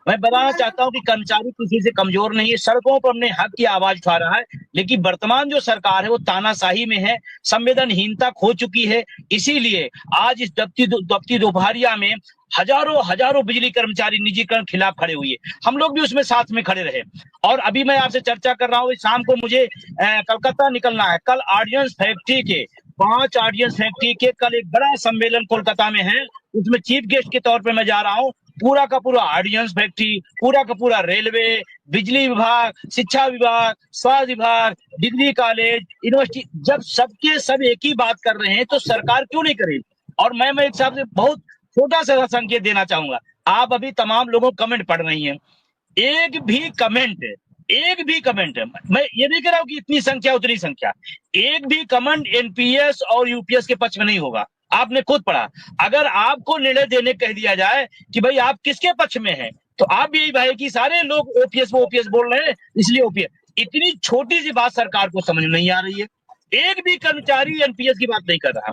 मैं बताना चाहता हूं कि कर्मचारी किसी से कमजोर नहीं है, सड़कों पर अपने हक की आवाज उठा रहा है। लेकिन वर्तमान जो सरकार है वो तानाशाही में है, संवेदनहीनता खो चुकी है। इसीलिए आज इस दबती दोपहरिया में हजारों हजारों बिजली कर्मचारी निजीकरण खिलाफ खड़े हुए। हम लोग भी उसमें साथ में खड़े रहे। और अभी मैं आपसे चर्चा कर रहा हूँ, शाम को मुझे कलकत्ता निकलना है। कल ऑर्डिनेंस फैक्ट्री के 5 ऑर्डिनेंस फैक्ट्री के कल एक बड़ा सम्मेलन कोलकाता में है, उसमें चीफ गेस्ट के तौर पे मैं जा रहा हूँ। पूरा का पूरा ऑर्डिनेंस फैक्ट्री, पूरा का पूरा रेलवे, बिजली विभाग, शिक्षा विभाग, स्वास्थ्य विभाग, डिग्री कॉलेज, यूनिवर्सिटी, जब सबके सब एक ही बात कर रहे हैं तो सरकार क्यों नहीं करेगी। और मैं एक हिसाब से बहुत छोटा सा संकेत देना चाहूंगा। आप अभी तमाम लोगों कमेंट पढ़ रही हैं, एक भी कमेंट, एक भी कमेंट, मैं ये नहीं कह रहा हूं कि इतनी संख्या उतनी संख्या, एक भी कमेंट एनपीएस और यूपीएस के पक्ष में नहीं होगा। आपने खुद पढ़ा। अगर आपको निर्णय देने कह दिया जाए कि भाई आप किसके पक्ष में हैं, तो आप भी यही भाई कि सारे लोग ओपीएस वो ओपीएस बोल रहे हैं इसलिए ओपीएस। इतनी छोटी सी बात सरकार को समझ नहीं आ रही है। एक भी कर्मचारी एनपीएस की बात नहीं कर रहा।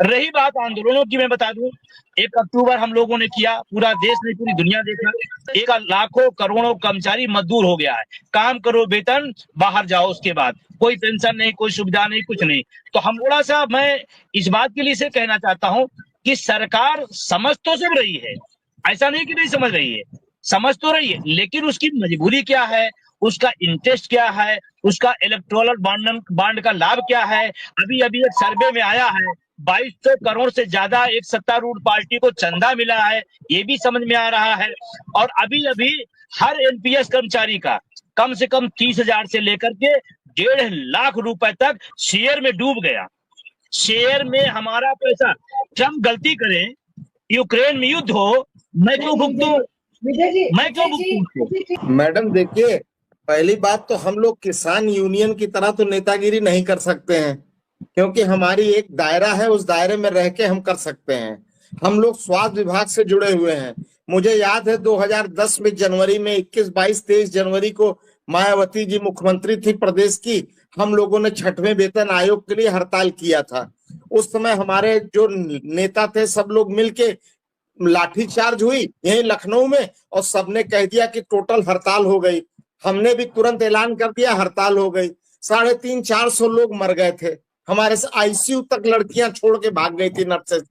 रही बात आंदोलनों की, मैं बता दूं 1 अक्टूबर हम लोगों ने किया, पूरा देश ने, पूरी दुनिया देखा। एक लाखों करोड़ों कर्मचारी मजदूर हो गया है। काम करो बेतन, बाहर जाओ, उसके बाद कोई पेंशन नहीं, कोई सुविधा नहीं, कुछ नहीं। तो हम थोड़ा सा, मैं इस बात के लिए से कहना चाहता हूं कि सरकार समझ तो सब रही है, ऐसा नहीं कि नहीं समझ रही है, समझ तो रही है, लेकिन उसकी मजबूरी क्या है, उसका इंटरेस्ट क्या है, उसका इलेक्टोरल बांड का लाभ क्या है। अभी अभी एक सर्वे में आया है 2200 करोड़ से ज्यादा एक सत्तारूढ़ पार्टी को चंदा मिला है, ये भी समझ में आ रहा है। और अभी अभी हर एनपीएस कर्मचारी का कम से कम 30,000 से लेकर के 1.5 लाख रुपए तक शेयर में डूब गया। शेयर में हमारा पैसा, ट्रम्प गलती करें, यूक्रेन में युद्ध हो, मैं क्यों भुगतू, मैं क्यों भुगतू। मैडम देखिए, पहली बात तो हम लोग किसान यूनियन की तरह तो नेतागिरी नहीं कर सकते हैं, क्योंकि हमारी एक दायरा है, उस दायरे में रह के हम कर सकते हैं। हम लोग स्वास्थ्य विभाग से जुड़े हुए हैं। मुझे याद है 2010 में जनवरी में 21, 22, 23 जनवरी को मायावती जी मुख्यमंत्री थी प्रदेश की, हम लोगों ने 6वें वेतन आयोग के लिए हड़ताल किया था। उस समय हमारे जो नेता थे सब लोग मिलके लाठीचार्ज हुई यही लखनऊ में, और सबने कह दिया कि टोटल हड़ताल हो गई। हमने भी तुरंत ऐलान कर दिया, हड़ताल हो गई। 350-400 लोग मर गए थे। हमारे से आईसीयू तक लड़कियां छोड़ के भाग गई थी, नर्सेज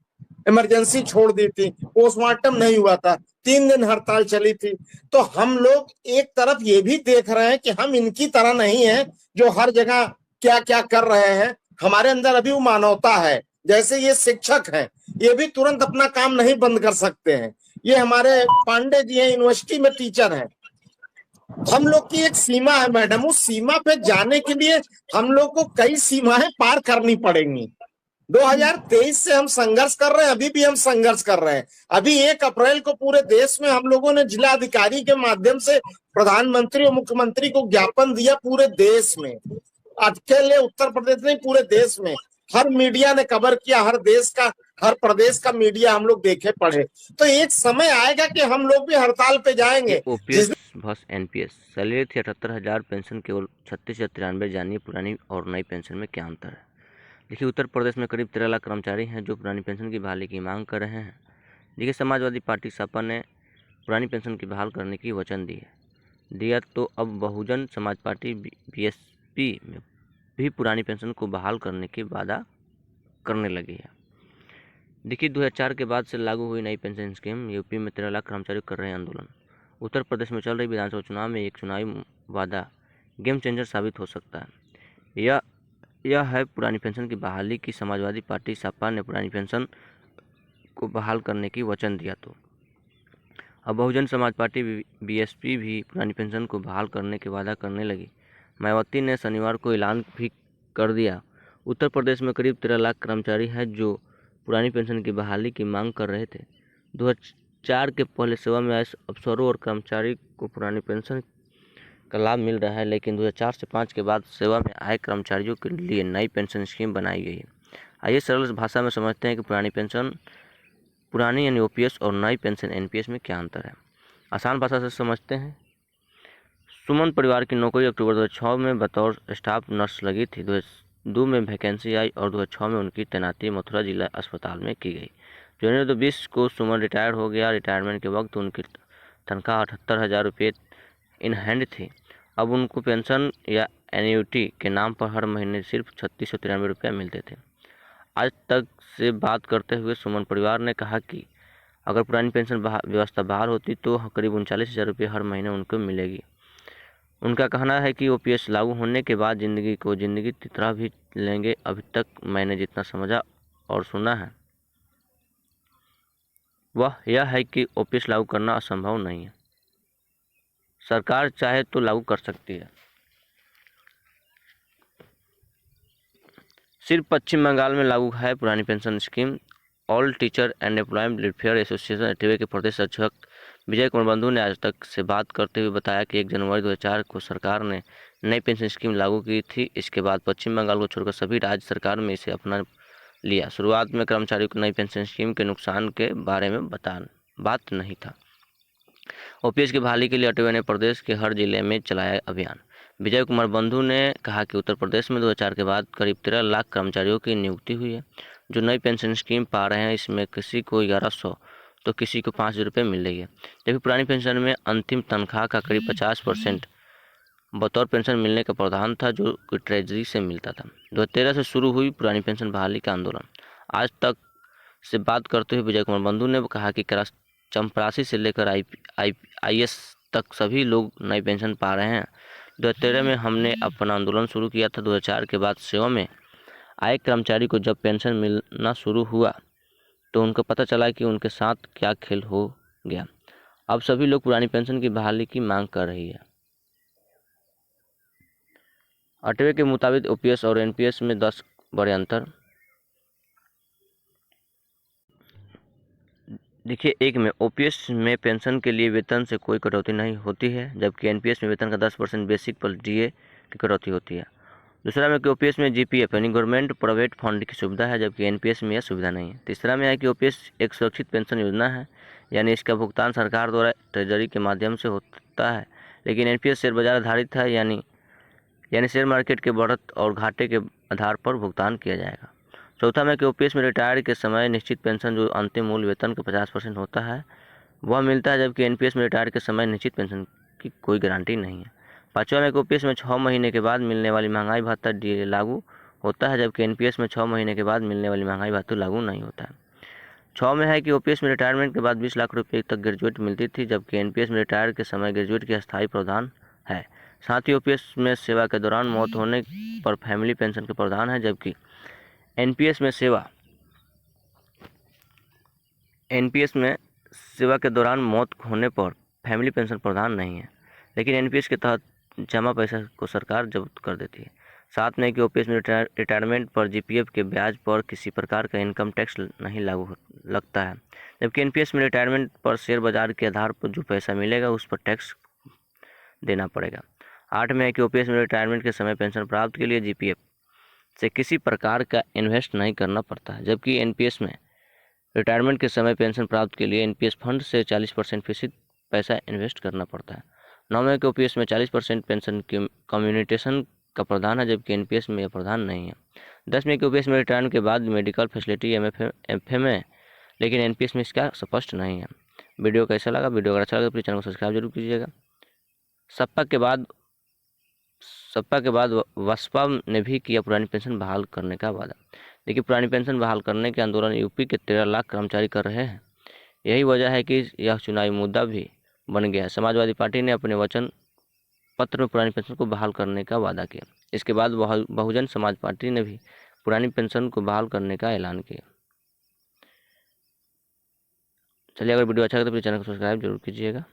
इमरजेंसी छोड़ दी थी, पोस्टमार्टम नहीं हुआ था, 3 दिन हड़ताल चली थी। तो हम लोग एक तरफ ये भी देख रहे हैं कि हम इनकी तरह नहीं है जो हर जगह क्या क्या कर रहे हैं। हमारे अंदर अभी वो मानवता है। जैसे ये शिक्षक हैं, ये भी तुरंत अपना काम नहीं बंद कर सकते हैं। ये हमारे पांडे जी हैं, यूनिवर्सिटी में टीचर हैं। हम लोग की एक सीमा है मैडम, उस सीमा पे जाने के लिए हम लोग को कई सीमाएं पार करनी पड़ेंगी। 2023 से हम संघर्ष कर रहे हैं, अभी भी हम संघर्ष कर रहे हैं। अभी 1 अप्रैल को पूरे देश में हम लोगों ने जिला अधिकारी के माध्यम से प्रधानमंत्री और मुख्यमंत्री को ज्ञापन दिया, पूरे देश में, अकेले उत्तर प्रदेश नहीं पूरे देश में। हर मीडिया ने कवर किया, हर देश का, हर प्रदेश का मीडिया हम लोग देखे पढ़े। तो एक समय आएगा कि हम लोग भी हड़ताल पे जाएंगे। ओपीएस भस एनपीएस सैलरी थी 78,000, पेंशन केवल 36 या 93। जानिए पुरानी और नई पेंशन में क्या अंतर है। देखिए, उत्तर प्रदेश में करीब 13 लाख कर्मचारी हैं जो पुरानी पेंशन की बहाली की मांग कर रहे हैं। देखिए, समाजवादी पार्टी सपा ने पुरानी पेंशन की बहाल करने की वचन दिया, तो अब बहुजन समाज पार्टी बीएसपी में भी पुरानी पेंशन को बहाल करने की वादा करने लगी है। देखिए, 2004 के बाद से लागू हुई नई पेंशन स्कीम, यूपी में 13 लाख कर्मचारी कर रहे हैं आंदोलन। उत्तर प्रदेश में चल रही विधानसभा चुनाव में एक चुनावी वादा गेम चेंजर साबित हो सकता है। यह है पुरानी पेंशन की बहाली की। समाजवादी पार्टी सपा ने पुरानी पेंशन को बहाल करने की वचन दिया, तो अब बहुजन समाज पार्टी बीएसपी भी पुरानी पेंशन को बहाल करने के वादा करने लगी। मायावती ने शनिवार को ऐलान भी कर दिया। उत्तर प्रदेश में करीब 13 लाख कर्मचारी हैं जो पुरानी पेंशन की बहाली की मांग कर रहे थे। 2004 के पहले सेवा में आए अफसरों और कर्मचारी को पुरानी पेंशन का लाभ मिल रहा है, लेकिन 2004 से 5 के बाद सेवा में आए कर्मचारियों के लिए नई पेंशन स्कीम बनाई गई है। आइए सरल भाषा में समझते हैं कि पुरानी यानी ओपीएस और नई पेंशन एनपीएस में क्या अंतर है। आसान भाषा से समझते हैं। सुमन परिवार की नौकरी अक्टूबर 2006 में बतौर स्टाफ नर्स लगी थी। 2002 में वैकेंसी आई और 2006 में उनकी तैनाती मथुरा जिला अस्पताल में की गई। जनवरी 2020 को सुमन रिटायर हो गया। रिटायरमेंट के वक्त उनकी तनख्वाह 78,000 रुपये इन हैंड थी, अब उनको पेंशन या एन्युटी के नाम पर हर महीने सिर्फ 3693 रुपया मिलते थे। आज तक से बात करते हुए सुमन परिवार ने कहा कि अगर पुरानी पेंशन व्यवस्था बहाल होती तो करीब 39,000 रुपये हर महीने उनको मिलेगी। उनका कहना है कि ओपीएस लागू होने के बाद ज़िंदगी को ज़िंदगी की तरह भी लेंगे। अभी तक मैंने जितना समझा और सुना है वह यह है कि ओपीएस लागू करना असंभव नहीं है, सरकार चाहे तो लागू कर सकती है। सिर्फ पश्चिम बंगाल में लागू है पुरानी pension scheme. All teacher and employment welfare association एटीवे के प्रदेश अध्यक्ष विजय कुमार बंधु ने आज तक से बात करते हुए बताया कि 1 जनवरी 2004 को सरकार ने नई पेंशन स्कीम लागू की थी। इसके बाद पश्चिम बंगाल को छोड़कर सभी राज्य सरकार में इसे अपना लिया। शुरुआत में कर्मचारियों को नई पेंशन स्कीम के नुकसान के बारे में बात नहीं था। ओपीएस की बहाली के लिए एटीवे ने प्रदेश के हर जिले में चलाया अभियान। विजय कुमार बंधु ने कहा कि उत्तर प्रदेश में 2004 के बाद करीब 13 लाख कर्मचारियों की नियुक्ति हुई है जो नई पेंशन स्कीम पा रहे हैं। इसमें किसी को 1100 तो किसी को 5,000 रुपये मिल रही है, जबकि पुरानी पेंशन में अंतिम तनख्वाह का करीब 50% बतौर पेंशन मिलने का प्रावधान था जो कि ट्रेजरी से मिलता था। 2013 से शुरू हुई पुरानी पेंशन बहाली का आंदोलन। आज तक से बात करते हुए विजय कुमार बंधु ने कहा कि चंपरासी से लेकर आईएएस तक सभी लोग नई पेंशन पा रहे हैं। 2013 में हमने अपना आंदोलन शुरू किया था। 2004 के बाद सेवा में आए कर्मचारी को जब पेंशन मिलना शुरू हुआ तो उनको पता चला कि उनके साथ क्या खेल हो गया। अब सभी लोग पुरानी पेंशन की बहाली की मांग कर रही है। एटीवे के मुताबिक ओपीएस और एनपीएस में 10 बड़े अंतर। देखिए, एक में ओपीएस में पेंशन के लिए वेतन से कोई कटौती नहीं होती है, जबकि एनपीएस में वेतन का 10% बेसिक पर डीए की कटौती होती है। दूसरा में कि ओपीएस में जीपीएफ यानी गवर्नमेंट प्राइवेट फंड की सुविधा है, जबकि एनपीएस में यह सुविधा नहीं है। तीसरा में है कि ओपीएस एक सुरक्षित पेंशन योजना है, यानी इसका भुगतान सरकार द्वारा ट्रेजरी के माध्यम से होता है, लेकिन एनपीएस शेयर बाजार आधारित है, यानी शेयर मार्केट के बढ़त और घाटे के आधार पर भुगतान किया जाएगा। चौथा में कि ओपीएस में रिटायर के समय निश्चित पेंशन जो अंतिम मूल वेतन का 50% होता है वह मिलता है, जबकि एनपीएस में रिटायर के समय निश्चित पेंशन की कोई गारंटी नहीं है। पाँचवा में कि ओपीएस में 6 महीने के बाद मिलने वाली महंगाई भत्ता डीए लागू होता है, जबकि एनपीएस में 6 महीने के बाद मिलने वाली महंगाई भत्ता लागू नहीं होता है। 6 में है कि ओपीएस में रिटायरमेंट के बाद 20 लाख रुपये तक ग्रेजुएट मिलती थी, जबकि एनपीएस में रिटायर के समय ग्रेजुएट की अस्थायी प्रावधान है। साथ ही ओपीएस में सेवा के दौरान मौत होने पर फैमिली पेंशन का प्रावधान है, जबकि एनपीएस में सेवा के दौरान मौत होने पर फैमिली पेंशन प्रावधान नहीं है, लेकिन एनपीएस के तहत जमा पैसा को सरकार जब्त कर देती है। साथ में कि ओपीएस में रिटायरमेंट पर जीपीएफ के ब्याज पर किसी प्रकार का इनकम टैक्स नहीं लागू लगता है, जबकि एनपीएस में रिटायरमेंट पर शेयर बाजार के आधार पर जो पैसा मिलेगा उस पर टैक्स देना पड़ेगा। 8 में है कि ओपीएस में रिटायरमेंट के समय पेंशन प्राप्त के लिए जीपीएफ से किसी प्रकार का इन्वेस्ट नहीं करना पड़ता है, जबकि एनपीएस में रिटायरमेंट के समय पेंशन प्राप्त के लिए एनपीएस फंड से 40% पैसा इन्वेस्ट करना पड़ता है। 9 में कि ओपीएस में 40% पेंशन कम्युनिटेशन का प्रावधान है, जबकि एनपीएस में यह प्रावधान नहीं है। 10 में कि ओपीएस में रिटायरमेंट के बाद मेडिकल फैसिलिटी एमएफए में, लेकिन एनपीएस में इसका स्पष्ट नहीं है। वीडियो कैसा लगा? वीडियो अगर अच्छा लगा तो प्लीज़ चैनल को सब्सक्राइब जरूर कीजिएगा। सपा के बाद बसपा ने भी किया पुरानी पेंशन बहाल करने का वादा। देखिए, पुरानी पेंशन बहाल करने के आंदोलन यूपी के 13 लाख कर्मचारी कर रहे हैं। यही वजह है कि यह चुनावी मुद्दा भी बन गया है। समाजवादी पार्टी ने अपने वचन पत्र में पुरानी पेंशन को बहाल करने का वादा किया। इसके बाद बहुजन समाज पार्टी ने भी पुरानी पेंशन को बहाल करने का ऐलान किया। चलिए, अगर वीडियो अच्छा लगे तो प्लीज़ चैनल को सब्सक्राइब जरूर कीजिएगा।